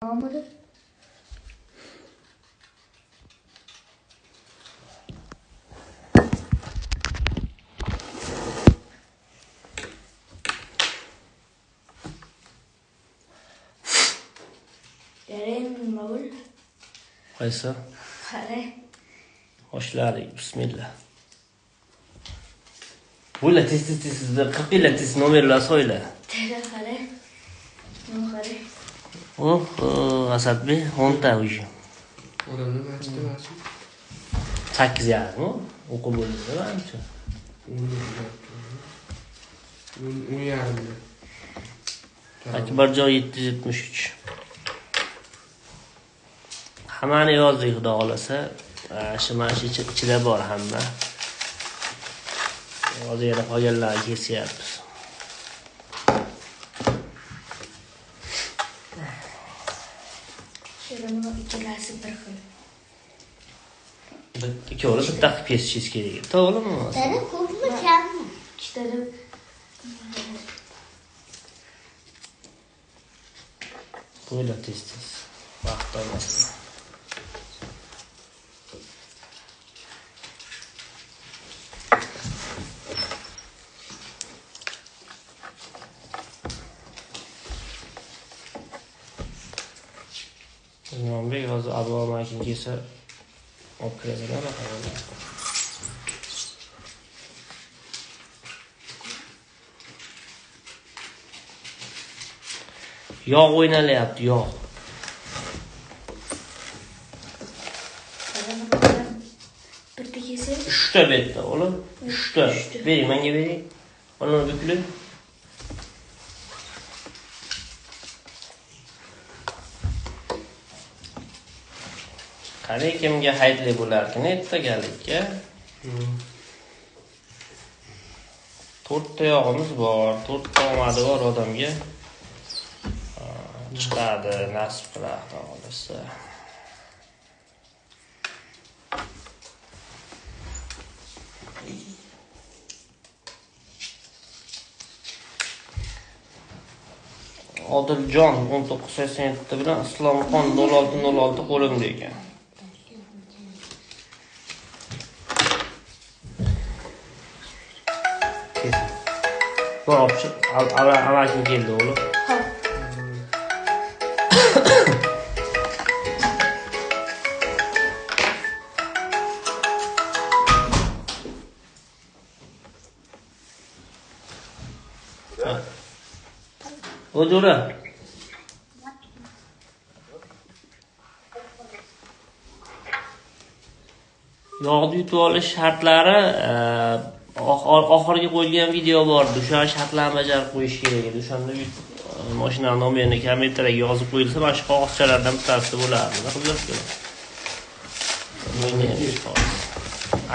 Olmadı. Derin bavul. Qaysi? Qare. Boshladik. Bismillah. Bular sizda 40 yillar tez nomerlar so'yla. Tere qare. Nima qare? Asadbek 10 ta uy. Odamni machida machida. 8 yarim o'qib bo'ldi ancha. 10 yarimda. Akbarjon 773. Hammani yozdik xudo xolasa. Mana shu ichida bor hamma. Hozir yana qolganlarni kesyapmiz. Shiramo ikkalasi bir xil. Ikkovini bitta qilib kesishingiz kerak. To'g'rimi? Tere ko'pmi kammi? Ikkitada Bo'yla tez. Vaqt olmasin. Yo'nbek hozir Abu makin kelsa olib kiradilar maqollar. Yog' o'ynalyapti, yog'. bitta kelsa 3 ta betda, o'g'lim. 3 ta. Bering, menga bering. Mana bukling. Qani kimga haydli bo'larkan ertagalikka? 4 ta yog'imiz bor, 4 ta omadi bor odamga. Chiqadi, nasib qiladi xohlasa. Odiljon 1987 bilan Islomxon 0606 qo'limda ekan. Bor option, avvalgi keldi o'g'lim. O'jura. Yog'ni yutib olish shartlari oxirgi qo'yilgan video bordi. O'sha shartlarni bajarib qo'yish kerak edi. O'shanda mashina nomerini kompyuterga yozib qo'yilsa, mana shu qog'ozchalardan bittasida bo'lardi. Nima qilyapsiz?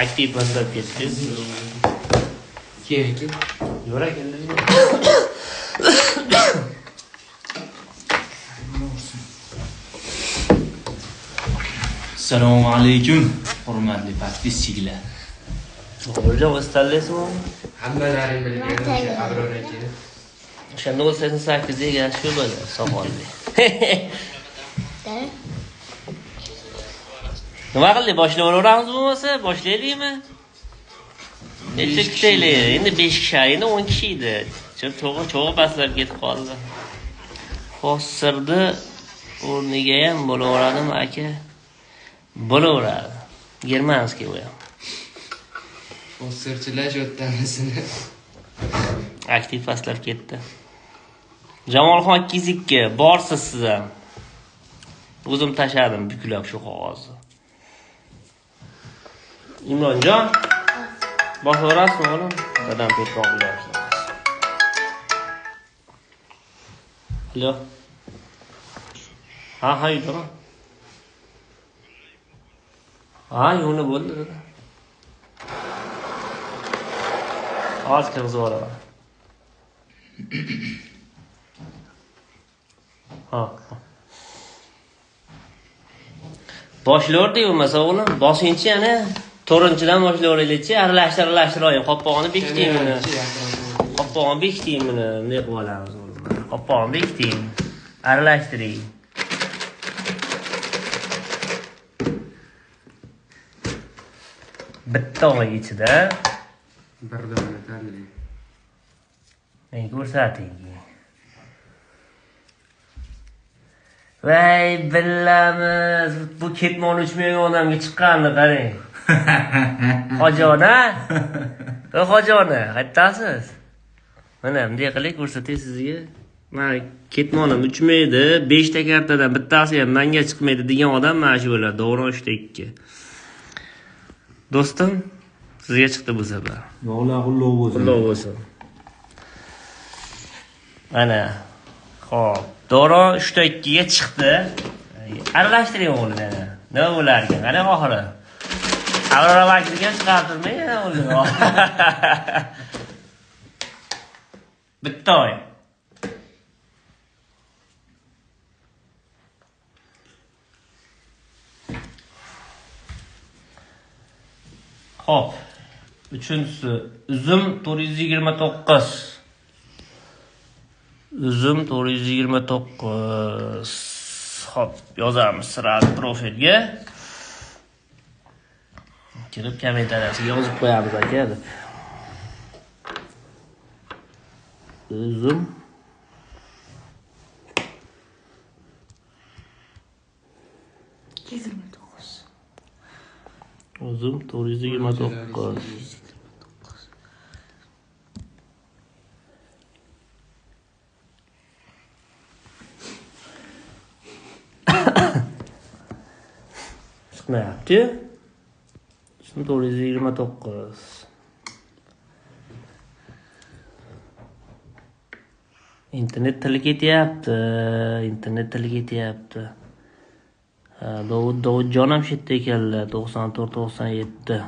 Aktiv boshlab ketdingiz. Kerak. Yo'ra keldingizmi? Assalomu alaykum, hurmatli podpischilar. O'rja o'stallaysizmi? Hammalaring bilgan Abror aka. O'shanda 88 ga shu bo'ldi, soqolli. Tere. Nima qildik? Boshlayveramiz bo'lmasa, boshlaylikmi? Necha kishiylar? Endi 5 kishi, endi 10 kishi edi. Cho'g'i pastlab ketib qoldi. Hozirda o'rniga ham bo'laveradimi aka? Bo'laveradi. Germanskiy u ham. Hozirchilash o'tamisini. Aktiv pastlab ketdi. Jamolxon Kizikka borsiz siz ham. O'zim tashladim buklab shu qog'ozni. Imronjon, boshlayverasizmi o'g'lim? Dadam petroq qilyapti. Alo. Ha, yuraman. Ha, yo'lni bo'ldi dada. Hozir kirgizib olaman. Ha. Boshlayverdik bo'lmasa o'g'lim, boshingchi yana 4-dan boshlayveraylikchi, aralashtirib qo'pog'ini bekiting buni. Qo'pog'ini bekiting buni, bunday qilib olamiz o'g'lim. Qo'pog'ini bekiting. Aralashtiring. bitta oy ichida Bir dona tanlayman. men ko'rsating. Voy billamiz, bu ketmon uchmagan odamga chiqqanini qarang. Hojona? Hojona, qaytasiz? Mana bunday qilib ko'rsatay sizga. Mana ketmonim uchmaydi, 5 ta kartadan bittasi ham menga chiqmaydi degan odam mana shu bo'ladi. Davron 3-2. Do'stim, sizga chiqdi bu safar. Yog'lar qulluq bo'lsin. Qulluq bo'lsin. Mana. Xo'p, Davron 3-2 ga chiqdi. Aralashtiring o'g'lim yana. Nima bo'lar ekan? Qani oxiri. Avrora vakilga chiqartirmay yana o'g'lim. Bitta oy. Xo'p. Uchinchisi uzum 429. Uzum 429. Xo'p, yozamiz sirali profilga. Kirib kommentariyasiga yozib qo'yamiz aka deb. Uzum Uzum 429. Chiqmayapti. Uzum 429. İnternet tili ketyapti. Davudjon ham shu yerda ekanlar, 94-97.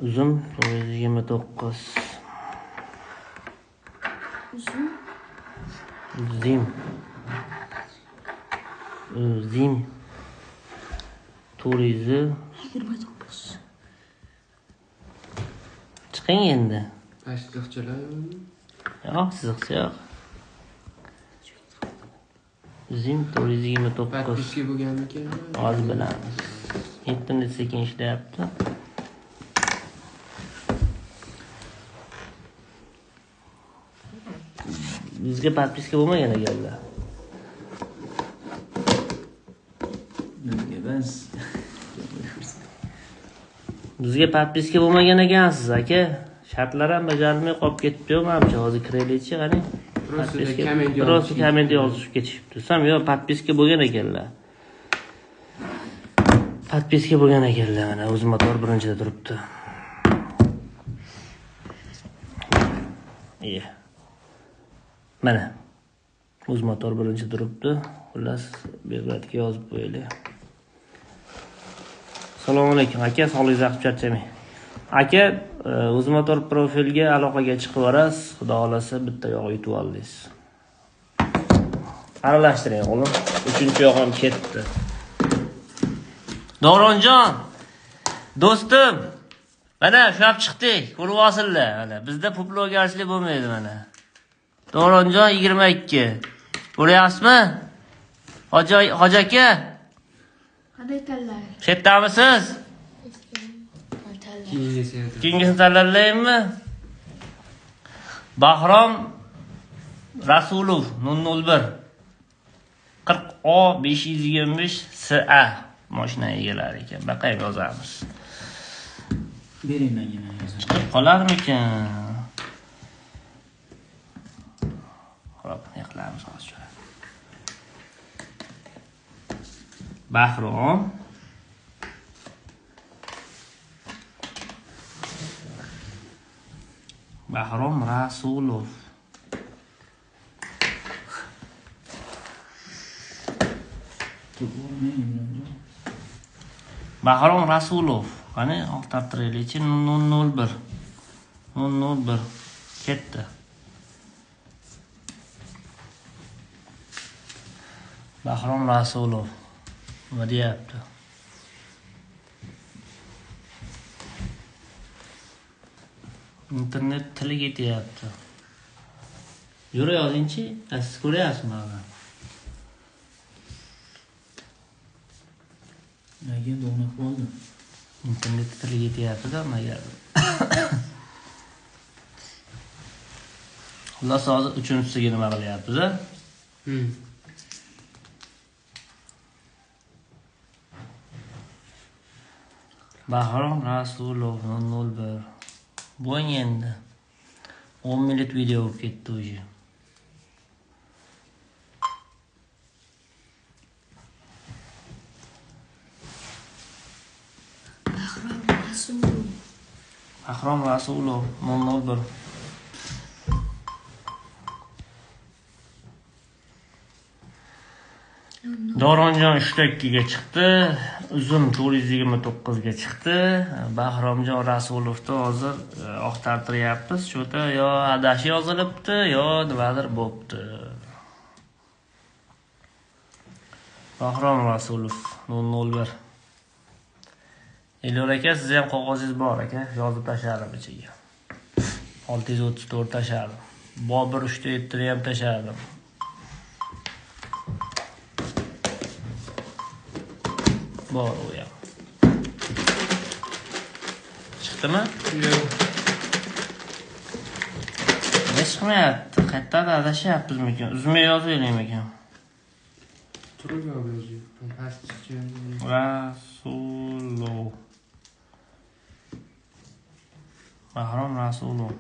Uzum 429. Zim 429. Chiqing endi. Pastliqchalar yo'qmi? Yo'q, siziqcha yo'q. Zim 429. Patpiska bo'lganmikan? Hozir bilamiz. Internet sekin ishlayapti. Bizga patpiska bo'lmagan ekanlar. Bizga patpiska bo'lmagan ekansiz aka. Shartlar ham bajarilmay qolib ketdi-yu, menimcha hozir kiraylikchi, qarang. Просто komment yozib ketishibdi. Sam yo'q, patpiska bo'lgan ekanlar. Patpiska bo'lgan ekanlar, mana o'z motor birinchida turibdi. Mana. O'z motor birinchi turibdi. Xullas, beratga yozib qo'yaylik. Assalomu alaykum aka, sog'ligingiz yaxshi charchamang. Aka, o'z motor profilga aloqaga chiqib olasiz. Xudo xolasa bitta yog' yutib oldingiz. Aralashtiring o'g'lim. 3-yog' ham ketdi. Davronjon, do'stim, mana shuab chiqdik. Ko'rib olsinlar. Mana bizda publogarchilik bo'lmaydi mana. Davronjon 22. Ko'ryapsizmi? Hoji aka. Qanday tanlar? Shetdamisiz? Keyingisini tanlaymi? Bahrom Rasulov 001 40O 525 SA mashina egalari ekan. Baqayib yozamiz. Bering menga yozib. Chiqib qolarmikan? Xo'p, yaqlamiz hozir. Bahrom Rasulov Bahrom Rasulov. Qani orttiraylikchi 001 ketdi. Bahrom Rasulov nima deyapti? Internet tili ketyapti. Yura yozingchi, siz ko'ryapsizmi? Nega donib qoldi? Internet tili yetyapti-da, magar. Xullas hozir uchinchisiga nima qilyapmiz-a? Bahrom Rasulov 001. Bo'ng endi. 10 minut video bo'lib ketdi o'zi. Bahrom Rasulov 001. Doronjon 3:2 ga chiqdi, uzum 429 ga chiqdi. Bahromjon Rasulovni hozir oqtartiryapmiz. Cho'ta yo adashi yozilibdi, yo nimadir bo'pti. Bahrom Rasulov 001. Elyor aka, siz ham qog'ozingiz bor aka, yozib tashladim ichiga. 634 tashladim. Bobur 3:7 ni ham tashladim. Bor u ham. Chiqdimi? Yo'q. Nima chiqmayapti? Qayerda adashyapmizmi? Uzmay yozaylik ekan. Turib yozing. Pastgacha. Rasulov. Bahrom Rasulov.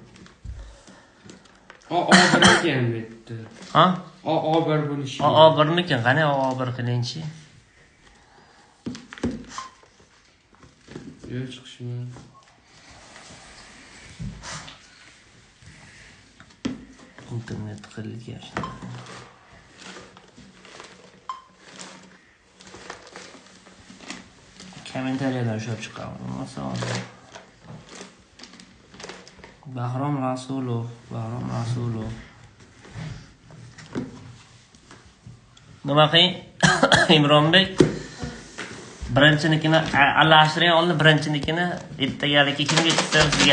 A1 ekan bu yerda. Ha? A1 bo'lishi. A1mikan? Qani A1 qilingchi. Yo'q chiqishmi? Internet qilgan. Kommentariyadan ushlab chiqaman. Masalan, Bahrom Rasulov. Nima qiling? Imronbek birinchinikini alashtiring, oldin birinchinikini ertagaligi kimga chiqsa sizga